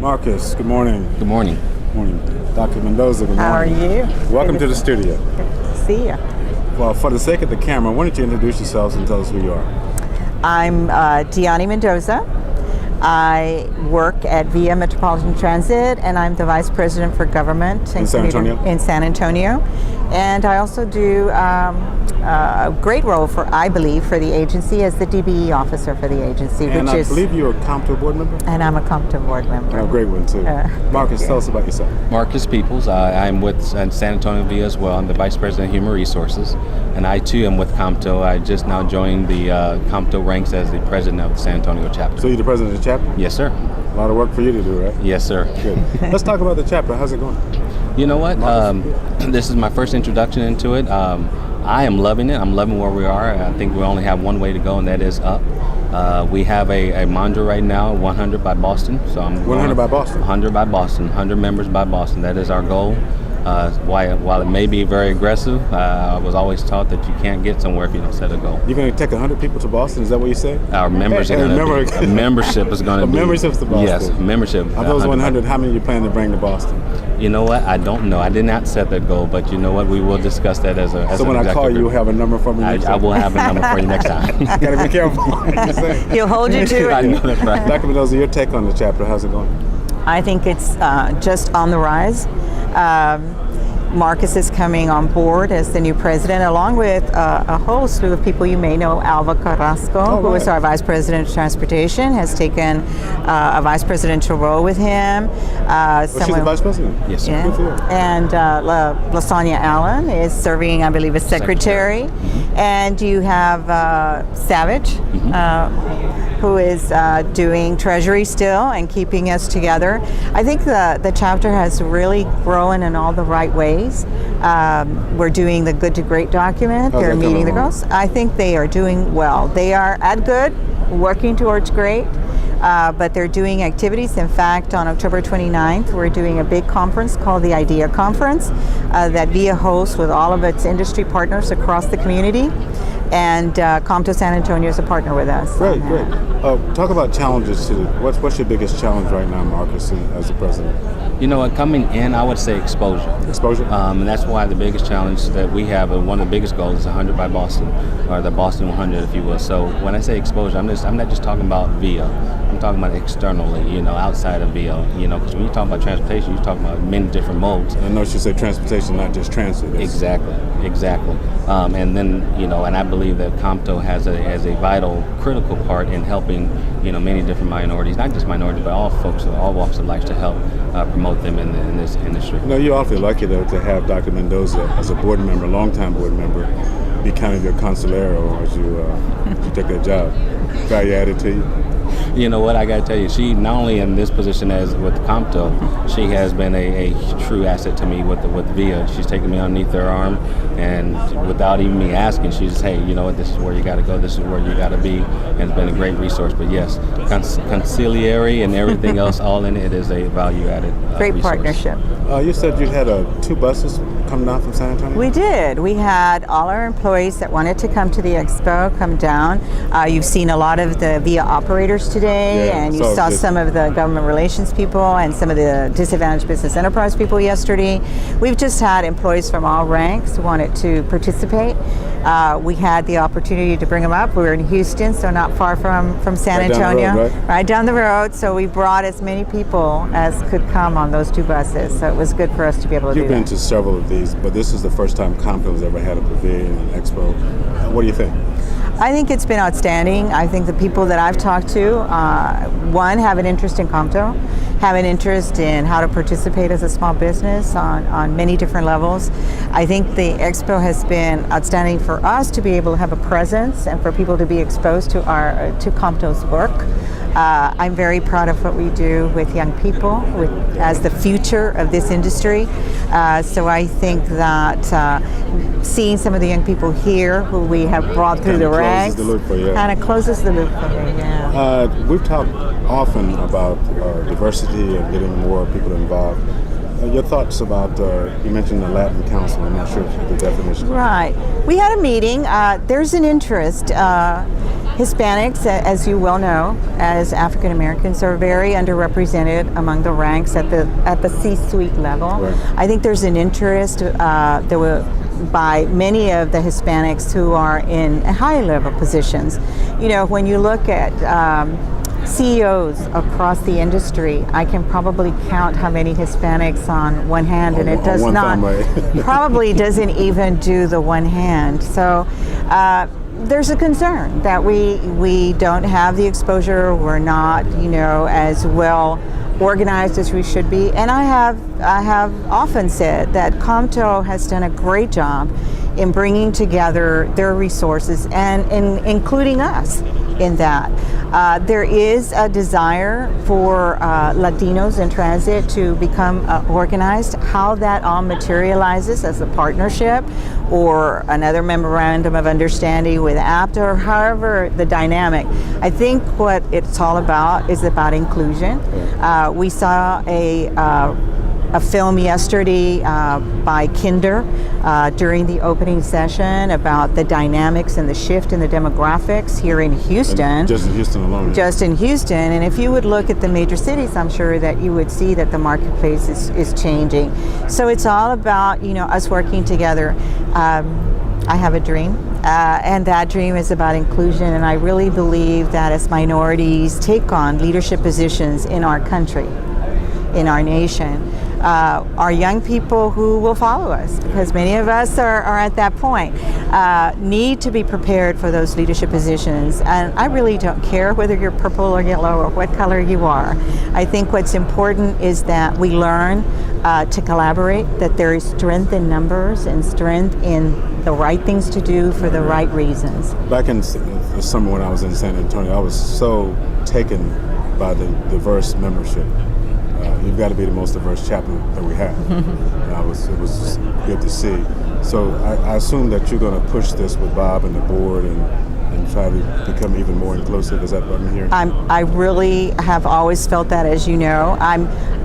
Marcus, good morning. Good morning. Morning. Dr. Mendoza, good morning. How are you? Welcome to the studio. Good to see you. Well, for the sake of the camera, why don't you introduce yourselves and tell us who you are? I'm Dianne Mendoza. I work at VIA Metropolitan Transit, and I'm the Vice President for Government In San Antonio? In San Antonio. And I also do a great role I believe, for the agency as the DBE officer for the agency. And I believe you're a Comto board member? And I'm a Comto board member. And a great one, too. Marcus, tell us about yourself. Marcus Peoples. I'm with San Antonio VIA as well. I'm the Vice President of Human Resources. And I, too, am with Comto. I just now joined the Comto ranks as the President of the San Antonio chapter. So you're the President of the chapter? Yes, sir. A lot of work for you to do, right? Yes, sir. Good. Let's talk about the chapter. How's it going? You know what? This is my first introduction into it. I am loving it. I'm loving where we are. I think we only have one way to go, and that is up. We have a mantra right now, 100 by Boston. So I'm 100 by Boston? 100 by Boston, 100 members by Boston. That is our goal. While it may be very aggressive, I was always taught that you can't get somewhere if you don't set a goal. You're going to take 100 people to Boston? Is that what you said? Our members are going to be. A membership is going to be. Memberships to Boston? Yes, membership. Of those 100, how many you plan to bring to Boston? You know what? I don't know. I did not set that goal, but you know what? We will discuss that as a. So when I call you, you'll have a number for me next time? I will have a number for you next time. Got to be careful. He'll hold you to it. I know that's right. Dr. Mendoza, your take on the chapter, how's it going? I think it's just on the rise. Marcus is coming on board as the new president, along with a whole slew of people you may know. Alva Carrasco, who is our vice president of transportation, has taken a vice presidential role with him. She's the vice president? Yes, sir. Yeah. And Lasagna Allen is serving, I believe, as secretary. Mm-hmm. And you have Savage, who is doing treasury still and keeping us together. I think the chapter has really grown in all the right ways. We're doing the good to great document. They're meeting the goals. I think they are doing well. They are at good, working towards great, but they're doing activities. In fact, on October 29th, we're doing a big conference called the IDEA Conference that VIA hosts with all of its industry partners across the community. And Comto San Antonio is a partner with us. Great. Talk about challenges to what's your biggest challenge right now, Marcus, as the president? You know what, coming in, I would say exposure. Exposure? And that's why the biggest challenge that we have, one of the biggest goals is 100 by Boston, or the Boston 100, if you will. So when I say exposure, I'm not just talking about VIA. I'm talking about externally, outside of VIA, because when you talk about transportation, you're talking about many different modes. I know you say transportation, not just transit. Exactly. And then, and I believe that Comto has a vital, critical part in helping, many different minorities, not just minorities, but all folks, all walks of life, to help promote them in this industry. You're awfully lucky to have Dr. Mendoza as a board member, longtime board member, be kind of your consigliere as you take that job. Value added to you? You know what, I got to tell you, she not only in this position as with Comto, she has been a true asset to me with VIA. She's taken me underneath her arm, and without even me asking, she just, hey, you know what, this is where you got to go, this is where you got to be, and it's been a great resource. But yes, conciliary and everything else, all in it is a value added great resource. Partnership. You said you had 2 buses coming down from San Antonio? We did. We had all our employees that wanted to come to the expo come down. You've seen a lot of the VIA operators today, and you saw some of the government relations people and some of the disadvantaged business enterprise people yesterday. We've just had employees from all ranks who wanted to participate. We had the opportunity to bring them up. We were in Houston, so not far from San Antonio. Right down the road. So we brought as many people as could come on those 2 buses. So it was good for us to be able to do that. You've been to several of these, but this is the first time Comto has ever had a pavilion and expo. What do you think? I think it's been outstanding. I think the people that I've talked to, one, have an interest in Comto, have an interest in how to participate as a small business on many different levels. I think the expo has been outstanding for us to be able to have a presence and for people to be exposed to Comto's work. I'm very proud of what we do with young people as the future of this industry. So I think that seeing some of the young people here who we have brought through the ranks kind of closes the loop for me. Yeah. We've talked often about diversity and getting more people involved. Your thoughts about, you mentioned the Latin Council, I'm not sure the definition. Right. We had a meeting. There's an interest Hispanics, as you well know, as African Americans, are very underrepresented among the ranks at the C-suite level. Right. I think there's an interest by many of the Hispanics who are in high-level positions. You know, when you look at CEOs across the industry, I can probably count how many Hispanics on one hand, and it does not, probably doesn't even do the one hand. So there's a concern that we don't have the exposure, we're not, you know, as well organized as we should be. And I have often said that Comto has done a great job in bringing together their resources and in including us in that. There is a desire for Latinos in transit to become organized. How that all materializes as a partnership or another memorandum of understanding with APTA, or however the dynamic, I think what it's all about is about inclusion. We saw a film yesterday by Kinder during the opening session about the dynamics and the shift in the demographics here in Houston. And just in Houston alone. Just in Houston. And if you would look at the major cities, I'm sure that you would see that the marketplace is changing. So it's all about, you know, us working together. I have a dream, and that dream is about inclusion, and I really believe that as minorities take on leadership positions in our country, in our nation, our young people who will follow us, because many of us are at that point, need to be prepared for those leadership positions. And I really don't care whether you're purple or yellow or what color you are. I think what's important is that we learn to collaborate, that there is strength in numbers and strength in the right things to do for the right reasons. Back in the summer when I was in San Antonio, I was so taken by the diverse membership. You've got to be the most diverse chapter that we have. It was just good to see. So I assume that you're going to push this with Bob and the board and try to become even more inclusive. Is that what I'm hearing? I really have always felt that, as you know.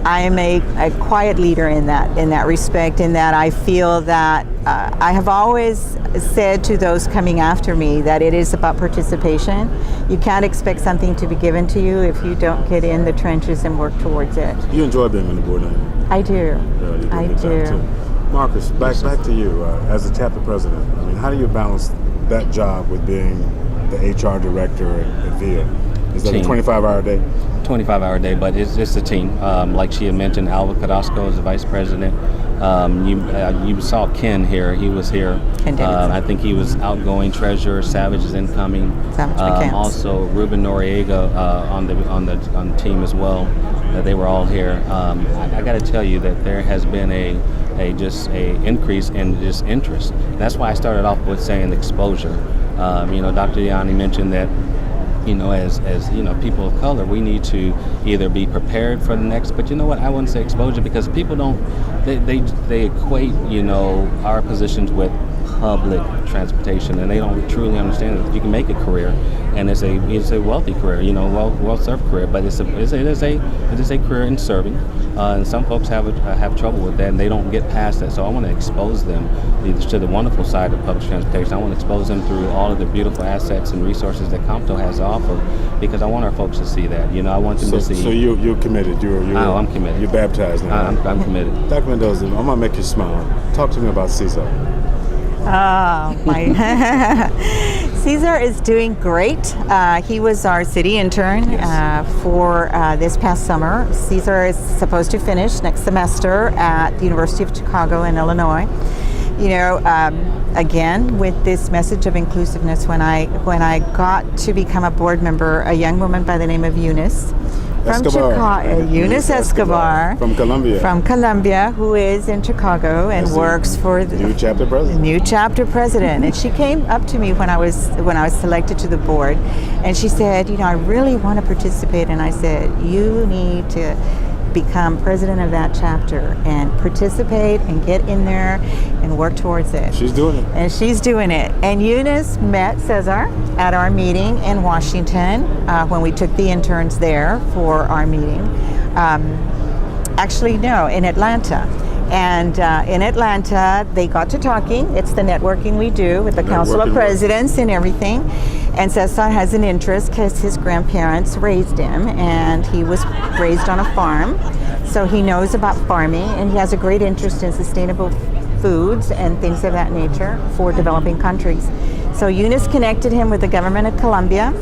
I am a quiet leader in that respect, in that I feel that I have always said to those coming after me that it is about participation. You can't expect something to be given to you if you don't get in the trenches and work towards it. You enjoy being on the board, don't you? I do. Yeah, I do. Marcus, back to you as the chapter president. I mean, how do you balance that job with being the HR director at VIA? Is that a 25-hour day? 25-hour day, but it's a team. Like she had mentioned, Alva Carrasco is the vice president. You saw Ken here. He was here. Ken Davidson. I think he was outgoing treasurer. Savage is incoming. Savage also, Ruben Noriega on the team as well. They were all here. I got to tell you that there has been a increase in just interest. And that's why I started off with saying exposure. Dr. Dianne mentioned that, as people of color, we need to either be prepared for the next, but you know what, I wouldn't say exposure, because people they equate, our positions with public transportation, and they don't truly understand that you can make a career, and it's a wealthy career, well-served career, but it is a career in serving, and some folks have trouble with that, and they don't get past that. So I want to expose them to the wonderful side of public transportation. I want to expose them through all of the beautiful assets and resources that Comto has to offer, because I want our folks to see that. I want them to see. So you're committed. I'm committed. You're baptized now. I'm committed. Dr. Mendoza, I'm gonna make you smile. Talk to me about Cesar. Caesar is doing great. He was our city intern for this past summer. Caesar is supposed to finish next semester at the University of Chicago in Illinois. Again, with this message of inclusiveness, when I got to become a board member, a young woman by the name of Eunice from Chicago, Eunice Escobar from Colombia, who is in Chicago and works for the new chapter president. And she came up to me when I was selected to the board, and she said, I really want to participate. And I said, you need to become president of that chapter and participate and get in there and work towards it. She's doing it. And Eunice met Cesar at our meeting in Washington when we took the interns there for our meeting. In Atlanta. And in Atlanta, they got to talking. It's the networking we do with the Council of Presidents and everything. And Cesar has an interest because his grandparents raised him, and he was raised on a farm. So he knows about farming, and he has a great interest in sustainable foods and things of that nature for developing countries. So Eunice connected him with the government of Colombia.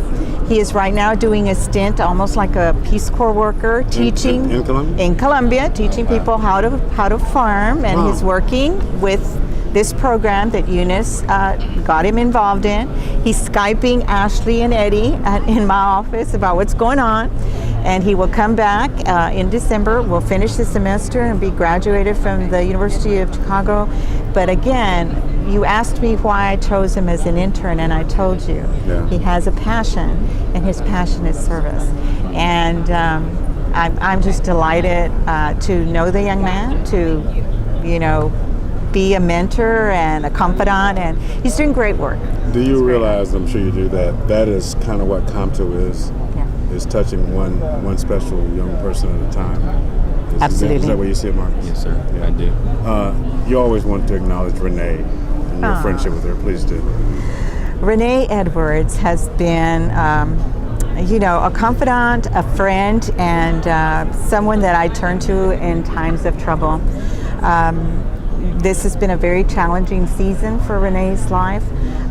He is right now doing a stint, almost like a Peace Corps worker, teaching in Colombia? In Colombia, teaching people how to farm, and Wow. he's working with this program that Eunice got him involved in. He's Skyping Ashley and Eddie in my office about what's going on, and he will come back in December. We'll finish the semester and be graduated from the University of Chicago. But again, you asked me why I chose him as an intern, and I told you. Yeah. He has a passion, and his passion is service. And I'm just delighted to know the young man, to, be a mentor and a confidant, and he's doing great work. Do you realize, I'm sure you do, that is kind of what Comto is? Yeah. Is touching one special young person at a time. Absolutely. Is that what you see it, Marcus? Yes, sir. Yeah. I do. You always want to acknowledge Renee and your friendship with her. Please do. Renee Edwards has been, a confidant, a friend, and someone that I turn to in times of trouble. This has been a very challenging season for Renee's life,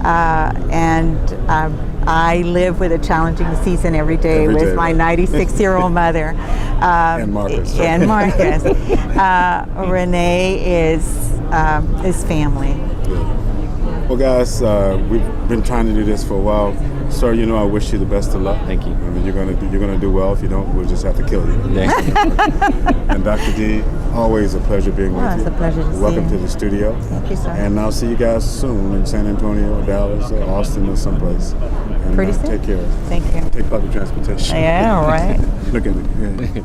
and I live with a challenging season every day with my 96-year-old mother. And Marcus. And Marcus. Renee is family. Well, guys, we've been trying to do this for a while. Sir, I wish you the best of luck. Thank you. I mean, you're gonna do well. If you don't, we'll just have to kill you. Thank you. And Dr. D, always a pleasure being with you. It's a pleasure to see Welcome you. to the studio. Thank you, sir. And I'll see you guys soon in San Antonio, Dallas, or Austin, or someplace. And, Pretty soon. Take care. Thank you. Take public transportation. Yeah, all right. Look at me. Yeah.